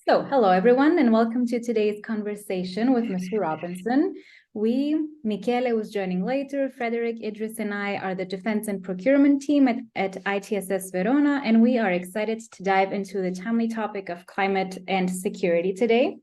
So, hello everyone, and welcome to today's conversation with Mr. Robinson. Michele was joining later, Frederik, Idriss, and I are the Defense and Procurement team at ITSS Verona, and we are excited to dive into the timely topic of climate and security today.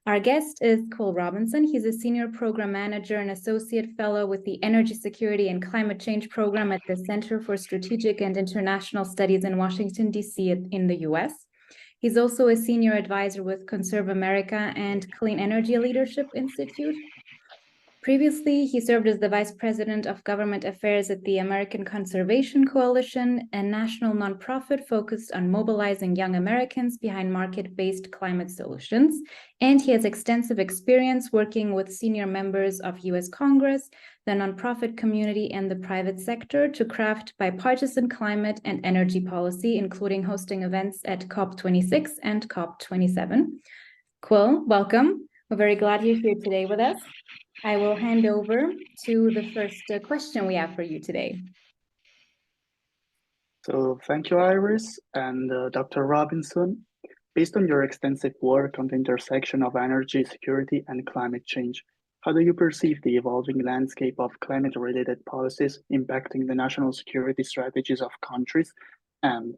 Our guest is Quill Robinson. He's a senior program manager and associate fellow with the Energy Security and Climate Change program at the Center for Strategic and International Studies in Washington, D.C. in the U.S. He's also a senior advisor with Conserve America and Clean Energy Leadership Institute. Previously, he served as the Vice President of Government Affairs at the American Conservation Coalition, a national nonprofit focused on mobilizing young Americans behind market-based climate solutions. And he has extensive experience working with senior members of U.S. Congress, the nonprofit community, and the private sector to craft bipartisan climate and energy policy, including hosting events at COP26 and COP27. Quill, welcome. We're very glad you're here today with us. I will hand over to the first question we have for you today. So thank you, Idriss and Dr. Robinson. Based on your extensive work on the intersection of energy security and climate change, how do you perceive the evolving landscape of climate-related policies impacting the national security strategies of countries? And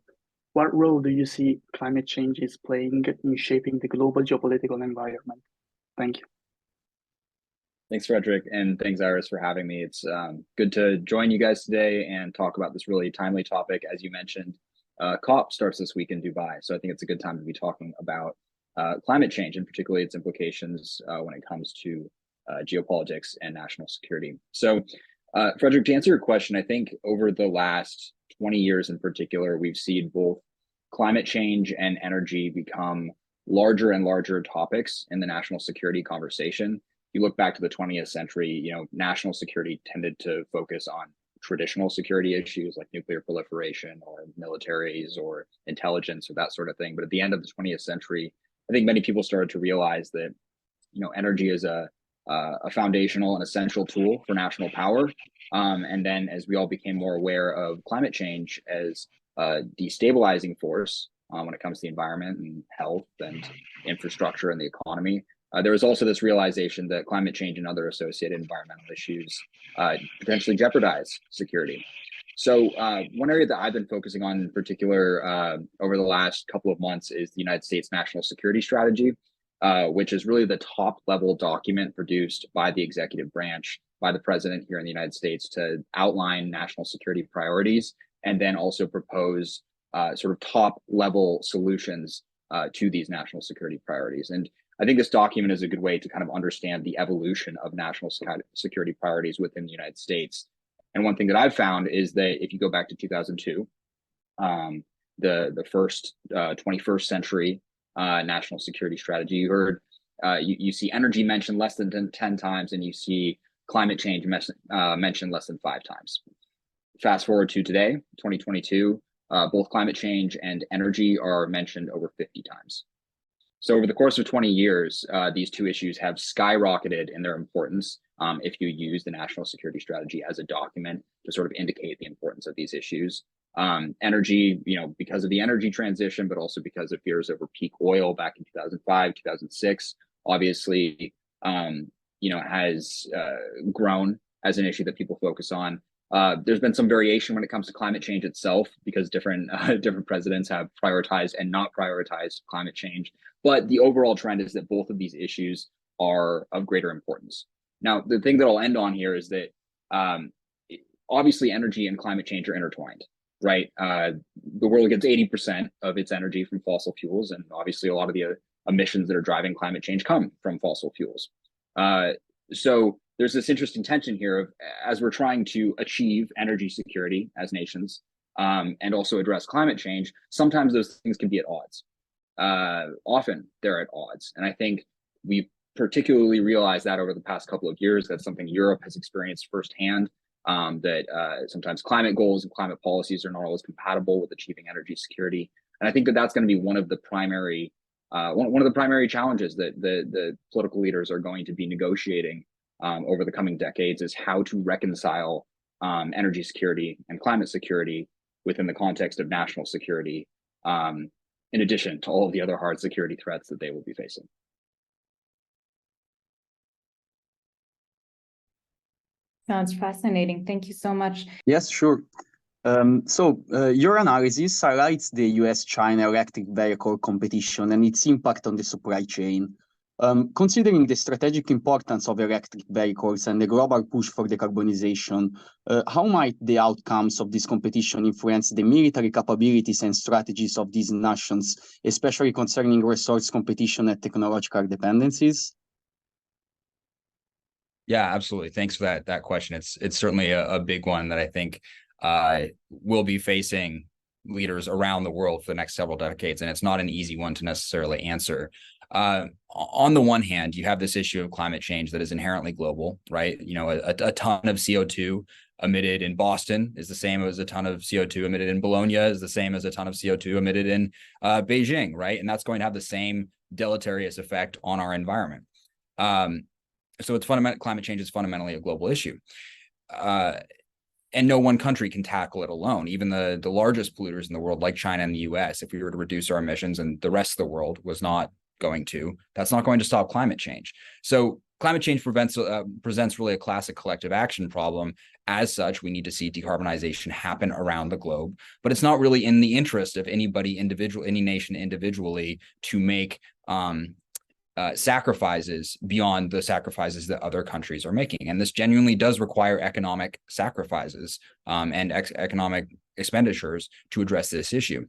what role do you see climate change is playing in shaping the global geopolitical environment? Thank you. Thanks, Frederik, and thanks, Idriss, for having me. It's good to join you guys today and talk about this really timely topic. As you mentioned, COP starts this week in Dubai, so I think it's a good time to be talking about climate change, and particularly its implications when it comes to geopolitics and national security. So, Frederik, to answer your question, I think over the last 20 years in particular, we've seen both climate change and energy become larger and larger topics in the national security conversation. You look back to the 20th century, national security tended to focus on traditional security issues like nuclear proliferation or militaries or intelligence or that sort of thing. But at the end of the 20th century, I think many people started to realize that, energy is a foundational and essential tool for national power. And then as we all became more aware of climate change as a destabilizing force when it comes to the environment and health and infrastructure and the economy, there was also this realization that climate change and other associated environmental issues potentially jeopardize security. So one area that I've been focusing on in particular over the last couple of months is the United States National Security Strategy, which is really the top level document produced by the executive branch, by the president here in the United States, to outline national security priorities and then also propose sort of top level solutions to these national security priorities. And I think this document is a good way to kind of understand the evolution of national security priorities within the United States. And one thing that I've found is that if you go back to 2002, the first 21st century national security strategy, you see energy mentioned less than 10 times, and you see climate change mentioned less than 5 times. Fast forward to today, 2022, both climate change and energy are mentioned over 50 times. So over the course of 20 years, these two issues have skyrocketed in their importance if you use the national security strategy as a document to sort of indicate the importance of these issues. Energy, because of the energy transition, but also because of fears over peak oil back in 2005, 2006, obviously, has grown as an issue that people focus on. There's been some variation when it comes to climate change itself, because different presidents have prioritized and not prioritized climate change. But the overall trend is that both of these issues are of greater importance. Now, the thing that I'll end on here is that obviously energy and climate change are intertwined, right? The world gets 80% of its energy from fossil fuels, and obviously a lot of the emissions that are driving climate change come from fossil fuels. So there's this interesting tension here of, as we're trying to achieve energy security as nations and also address climate change, sometimes those things can be at odds. Often they're at odds. And I think we've particularly realized that over the past couple of years. That's something Europe has experienced firsthand, that sometimes climate goals and climate policies are not always compatible with achieving energy security. And I think that that's going to be one of the primary challenges that the political leaders are going to be negotiating over the coming decades, is how to reconcile energy security and climate security within the context of national security in addition to all of the other hard security threats that they will be facing. Sounds fascinating. Thank you so much. Yes, sure. Your analysis highlights the US-China electric vehicle competition and its impact on the supply chain. Considering the strategic importance of electric vehicles and the global push for decarbonization, how might the outcomes of this competition influence the military capabilities and strategies of these nations, especially concerning resource competition and technological dependencies? Yeah, absolutely. Thanks for that question. It's certainly a big one that I think will be facing leaders around the world for the next several decades, and it's not an easy one to necessarily answer. On the one hand, you have this issue of climate change that is inherently global, right? You know, a ton of CO2 emitted in Boston is the same as a ton of CO2 emitted in Bologna is the same as a ton of CO2 emitted in Beijing, right? And that's going to have the same deleterious effect on our environment. So it's climate change is fundamentally a global issue. And no one country can tackle it alone. Even the largest polluters in the world, like China and the US, if we were to reduce our emissions and the rest of the world was not going to, that's not going to stop climate change. So climate change presents really a classic collective action problem. As such, we need to see decarbonization happen around the globe, but it's not really in the interest of any nation individually to make sacrifices beyond the sacrifices that other countries are making. And this genuinely does require economic sacrifices and economic expenditures to address this issue.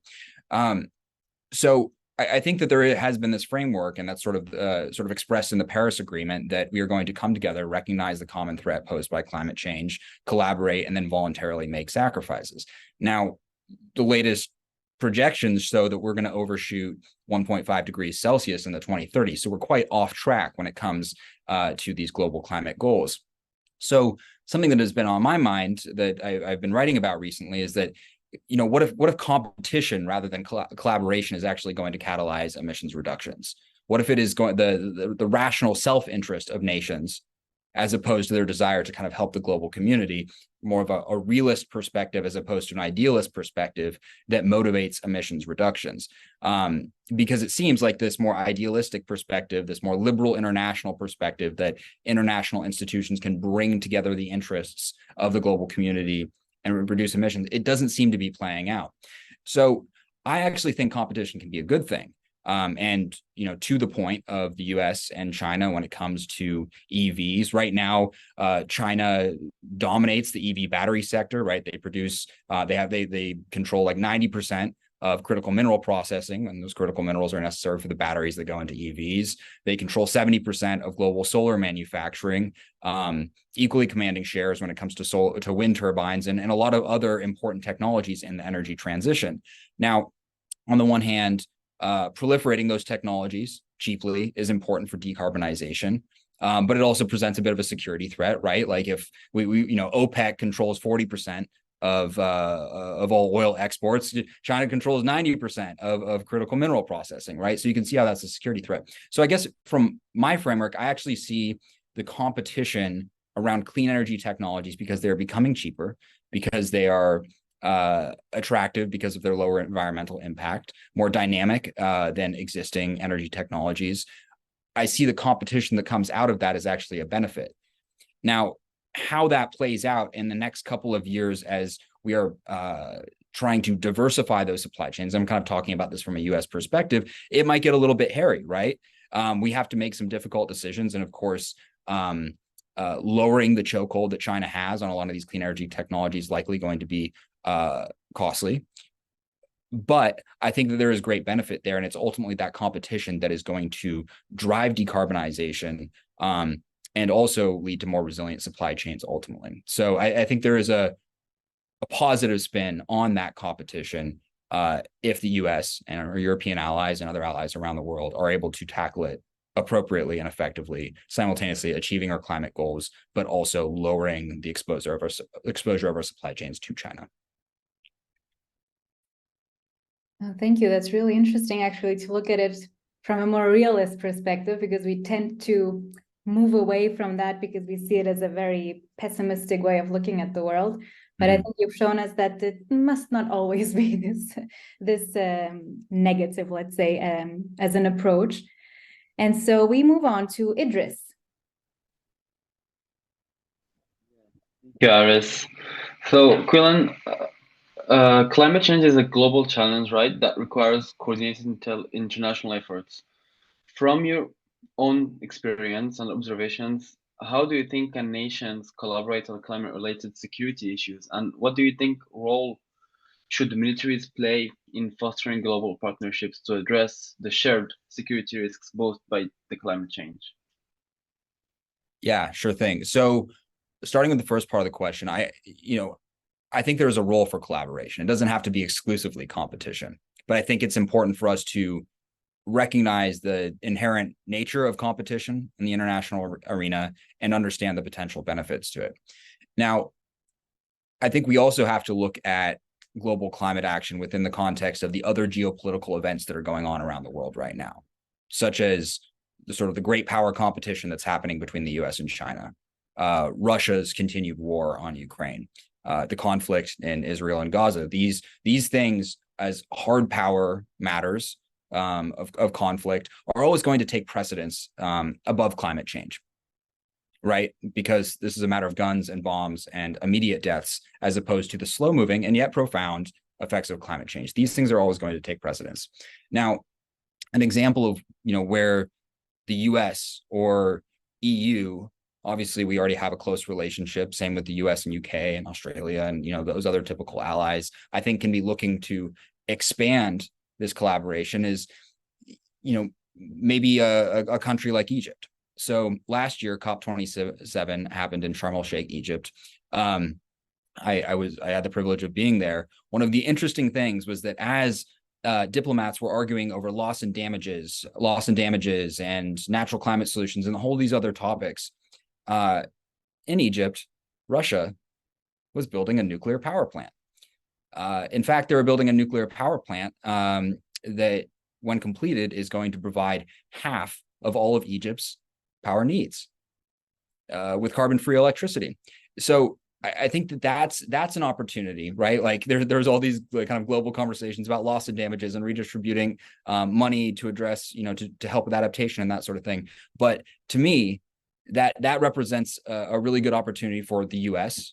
So I think that there has been this framework, and that's sort of expressed in the Paris Agreement, that we are going to come together, recognize the common threat posed by climate change, collaborate, and then voluntarily make sacrifices. Now, the latest projections show that we're going to overshoot 1.5 degrees Celsius in the 2030s. So we're quite off track when it comes to these global climate goals. So something that has been on my mind that I've been writing about recently is that, you know, what if competition rather than collaboration is actually going to catalyze emissions reductions? What if it is going the rational self-interest of nations, as opposed to their desire to kind of help the global community, more of a realist perspective as opposed to an idealist perspective that motivates emissions reductions? Because it seems like this more idealistic perspective, this more liberal international perspective that international institutions can bring together the interests of the global community and reduce emissions, it doesn't seem to be playing out. So I actually think competition can be a good thing. And, you know, to the point of the US and China when it comes to EVs. Right now, China dominates the EV battery sector, right? They produce, they control like 90% of critical mineral processing, and those critical minerals are necessary for the batteries that go into EVs. They control 70% of global solar manufacturing, equally commanding shares when it comes to wind turbines and a lot of other important technologies in the energy transition. Now, on the one hand, proliferating those technologies cheaply is important for decarbonization, but it also presents a bit of a security threat, right? Like if we you know, OPEC controls 40% of all oil exports, China controls 90% of critical mineral processing, right? So you can see how that's a security threat. So I guess from my framework, I actually see the competition around clean energy technologies because they're becoming cheaper, because they are attractive because of their lower environmental impact, more dynamic than existing energy technologies. I see the competition that comes out of that as actually a benefit. Now, how that plays out in the next couple of years as we are trying to diversify those supply chains, I'm kind of talking about this from a US perspective, it might get a little bit hairy, right? We have to make some difficult decisions. And of course, lowering the chokehold that China has on a lot of these clean energy technologies is likely going to be costly. But I think that there is great benefit there. And it's ultimately that competition that is going to drive decarbonization and also lead to more resilient supply chains ultimately. So I think there is a positive spin on that competition if the US and our European allies and other allies around the world are able to tackle it appropriately and effectively, simultaneously achieving our climate goals, but also lowering the exposure of our supply chains to China. Oh, thank you. That's really interesting, actually, to look at it from a more realist perspective, because we tend to move away from that because we see it as a very pessimistic way of looking at the world. But I think you've shown us that it must not always be this negative, let's say, as an approach. And so we move on to Idriss. Yeah, Idriss. So, Quillan, climate change is a global challenge, right, that requires coordinated international efforts. From your own experience and observations, how do you think can nations collaborate on climate-related security issues? And what do you think role should militaries play in fostering global partnerships to address the shared security risks posed by the climate change? Yeah, sure thing. So starting with the first part of the question, I think there's a role for collaboration. It doesn't have to be exclusively competition, but I think it's important for us to recognize the inherent nature of competition in the international arena and understand the potential benefits to it. Now, I think we also have to look at global climate action within the context of the other geopolitical events that are going on around the world right now, such as the great power competition that's happening between the US and China, Russia's continued war on Ukraine, the conflict in Israel and Gaza. These things, as hard power matters of conflict, are always going to take precedence above climate change, right? Because this is a matter of guns and bombs and immediate deaths, as opposed to the slow moving and yet profound effects of climate change. These things are always going to take precedence. Now, an example of where the US or EU, obviously we already have a close relationship, same with the US and UK and Australia and those other typical allies, I think can be looking to expand this collaboration is maybe a country like Egypt. So last year, COP27 happened in Sharm el-Sheikh, Egypt. I had the privilege of being there. One of the interesting things was that as diplomats were arguing over loss and damages and natural climate solutions and all these other topics, in Egypt, Russia was building a nuclear power plant. In fact, they were building a nuclear power plant that, when completed, is going to provide half of all of Egypt's power needs with carbon-free electricity. So I think that's an opportunity, right? Like there's all these kind of global conversations about loss and damages and redistributing money to address, to help with adaptation and that sort of thing. But to me, that represents a really good opportunity for the US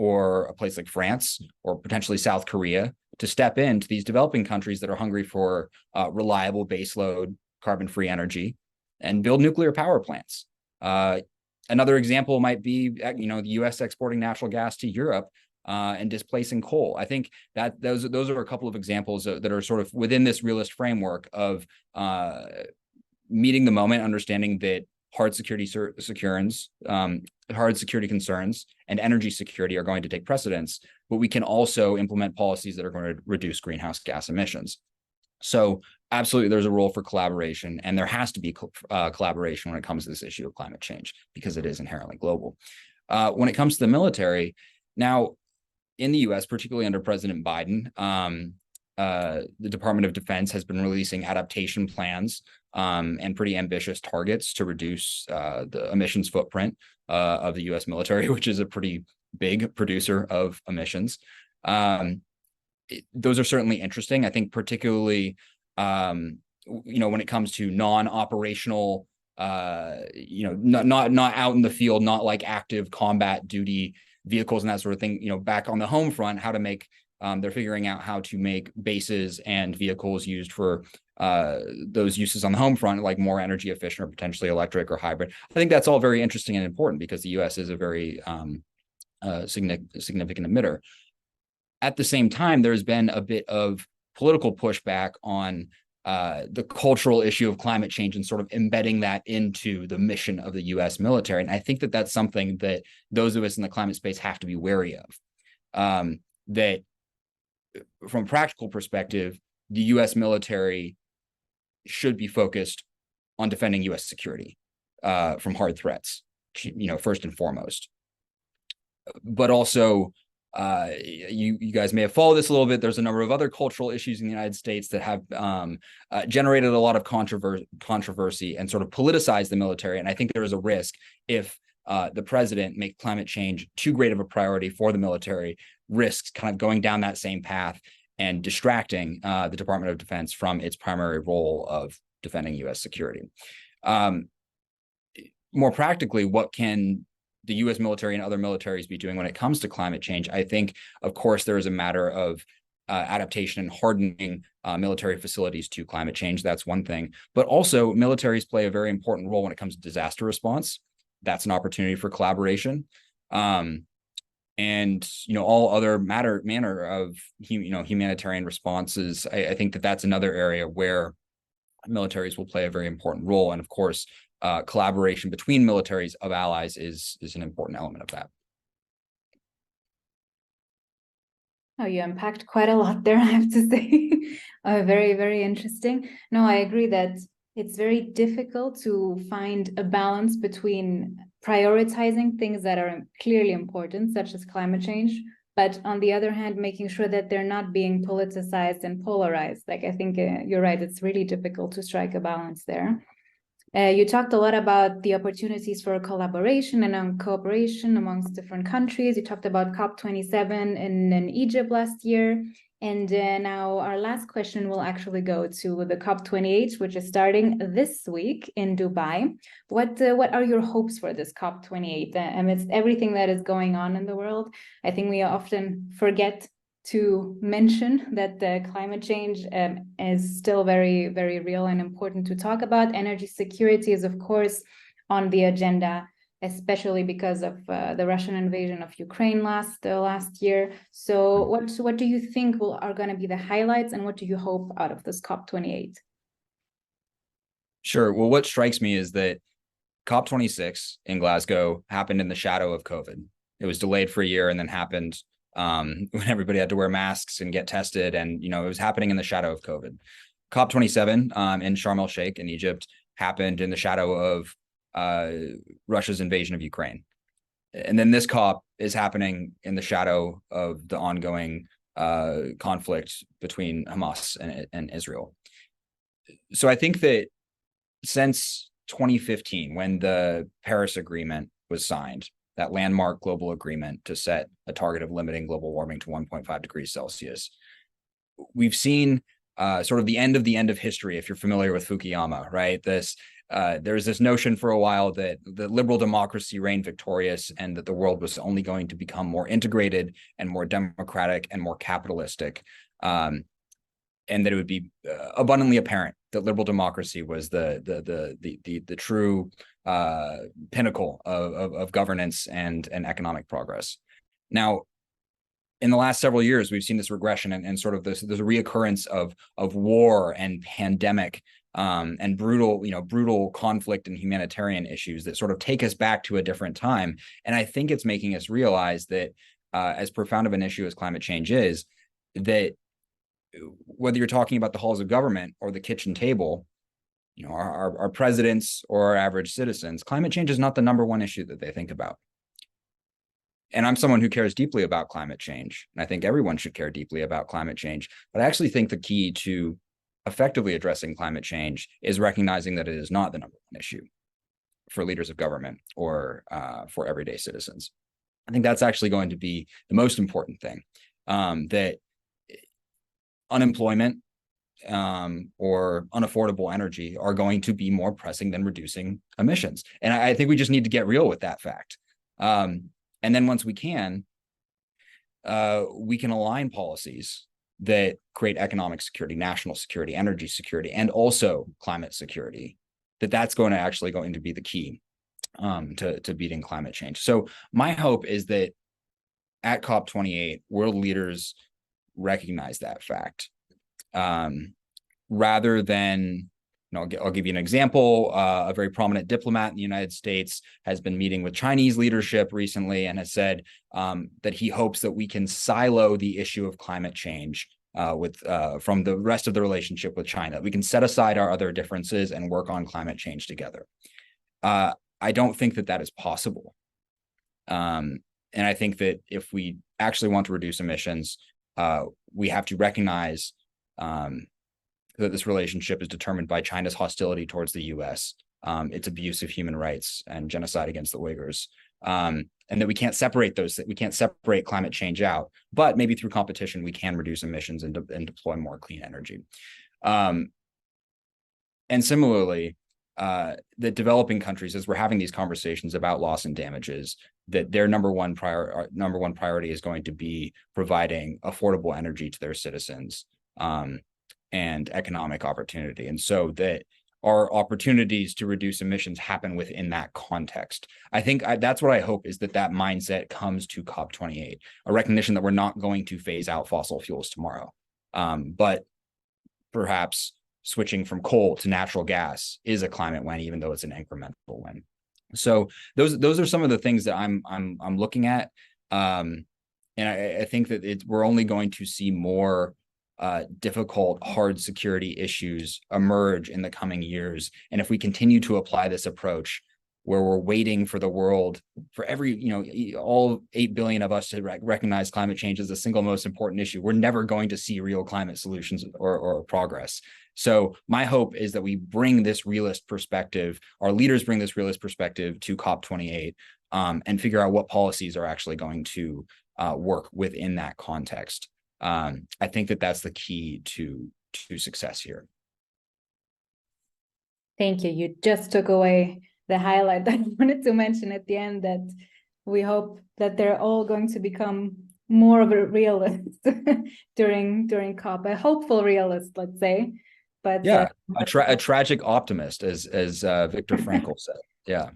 or a place like France or potentially South Korea to step into these developing countries that are hungry for reliable baseload carbon-free energy and build nuclear power plants. Another example might be, the U.S. exporting natural gas to Europe and displacing coal. I think that those are a couple of examples that are sort of within this realist framework of meeting the moment, understanding that hard security concerns and energy security are going to take precedence, but we can also implement policies that are going to reduce greenhouse gas emissions. So absolutely, there's a role for collaboration, and there has to be collaboration when it comes to this issue of climate change because it is inherently global. When it comes to the military, now in the US, particularly under President Biden, the Department of Defense has been releasing adaptation plans and pretty ambitious targets to reduce the emissions footprint of the US military, which is a pretty big producer of emissions. Those are certainly interesting. I think particularly, when it comes to non-operational, not out in the field, not like active combat duty vehicles and that sort of thing, back on the home front, how to make, they're figuring out how to make bases and vehicles used for those uses on the home front, like more energy efficient or potentially electric or hybrid. I think that's all very interesting and important because the US is a very significant emitter. At the same time, there's been a bit of political pushback on the cultural issue of climate change and sort of embedding that into the mission of the US military. And I think that that's something that those of us in the climate space have to be wary of. That from a practical perspective, the US military should be focused on defending US security from hard threats, first and foremost. But also, you guys may have followed this a little bit. There's a number of other cultural issues in the United States that have generated a lot of controversy and sort of politicized the military. And I think there is a risk if the president make climate change too great of a priority for the military risks kind of going down that same path and distracting the Department of Defense from its primary role of defending U.S. security. More practically, what can the U.S. military and other militaries be doing when it comes to climate change? I think, of course, there is a matter of adaptation and hardening military facilities to climate change. That's one thing. But also, militaries play a very important role when it comes to disaster response. That's an opportunity for collaboration. And all other manner of humanitarian responses. I think that that's another area where militaries will play a very important role. And of course, collaboration between militaries of allies is an important element of that. Oh, you unpacked quite a lot there, I have to say. Very, very interesting. No, I agree that it's very difficult to find a balance between prioritizing things that are clearly important, such as climate change, but on the other hand, making sure that they're not being politicized and polarized. Like, I think you're right, it's really difficult to strike a balance there. You talked a lot about the opportunities for collaboration and cooperation amongst different countries. You talked about COP27 in Egypt last year. And now our last question will actually go to the COP28, which is starting this week in Dubai. What are your hopes for this COP28 amidst everything that is going on in the world? I think we often forget to mention that the climate change is still very, very real and important to talk about. Energy security is, of course, on the agenda, especially because of the Russian invasion of Ukraine last year. So what do you think are going to be the highlights, and what do you hope out of this COP28? Sure. Well, what strikes me is that COP26 in Glasgow happened in the shadow of COVID. It was delayed for a year and then happened when everybody had to wear masks and get tested, and it was happening in the shadow of COVID. COP27 in Sharm el-Sheikh in Egypt happened in the shadow of Russia's invasion of Ukraine. And then this COP is happening in the shadow of the ongoing conflict between Hamas and Israel. So I think that since 2015, when the Paris Agreement was signed, that landmark global agreement to set a target of limiting global warming to 1.5 degrees Celsius, we've seen sort of the end of history, if you're familiar with Fukuyama, right? There's this notion for a while that the liberal democracy reigned victorious and that the world was only going to become more integrated and more democratic and more capitalistic, and that it would be abundantly apparent that liberal democracy was the true pinnacle of governance and economic progress. Now, in the last several years, we've seen this regression and sort of this reoccurrence of war and pandemic and brutal conflict and humanitarian issues that sort of take us back to a different time. And I think it's making us realize that as profound of an issue as climate change is, that whether you're talking about the halls of government or the kitchen table, our presidents or our average citizens, climate change is not the number one issue that they think about. And I'm someone who cares deeply about climate change, and I think everyone should care deeply about climate change. But I actually think the key to effectively addressing climate change is recognizing that it is not the number one issue for leaders of government or for everyday citizens. I think that's actually going to be the most important thing, that unemployment or unaffordable energy are going to be more pressing than reducing emissions. And I think we just need to get real with that fact. And then once we can align policies that create economic security, national security, energy security, and also climate security, that's going to be the key to beating climate change. So my hope is that at COP28, world leaders recognize that fact, rather than, I'll give you an example. A very prominent diplomat in the United States has been meeting with Chinese leadership recently and has said that he hopes that we can silo the issue of climate change from the rest of the relationship with China. We can set aside our other differences and work on climate change together. I don't think that is possible. And I think that if we actually want to reduce emissions, we have to recognize that this relationship is determined by China's hostility towards the U.S. its abuse of human rights and genocide against the Uyghurs. And that we can't separate we can't separate climate change out, but maybe through competition, we can reduce emissions and deploy more clean energy. And similarly, the developing countries, as we're having these conversations about loss and damages, that their number one priority is going to be providing affordable energy to their citizens and economic opportunity. And so that our opportunities to reduce emissions happen within that context. I think that's what I hope, is that mindset comes to COP28, a recognition that we're not going to phase out fossil fuels tomorrow, but perhaps switching from coal to natural gas is a climate win, even though it's an incremental win. So those are some of the things that I'm looking at, and I think that we're only going to see more difficult, hard security issues emerge in the coming years. And if we continue to apply this approach, where we're waiting for the world, for all 8 billion of us to recognize climate change as the single most important issue, we're never going to see real climate solutions or progress. So my hope is that we bring this realist perspective, our leaders bring this realist perspective to COP28, and figure out what policies are actually going to work within that context. I think that that's the key to success here. Thank you. You just took away the highlight that I wanted to mention at the end, that we hope that they're all going to become more of a realist during COP, a hopeful realist, let's say. But yeah, a tragic optimist, as Viktor Frankl said. Yeah.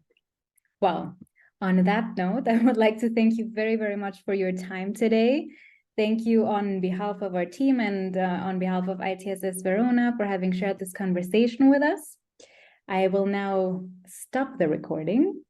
Well, on that note, I would like to thank you very, very much for your time today. Thank you on behalf of our team and on behalf of ITSS Verona for having shared this conversation with us. I will now stop the recording.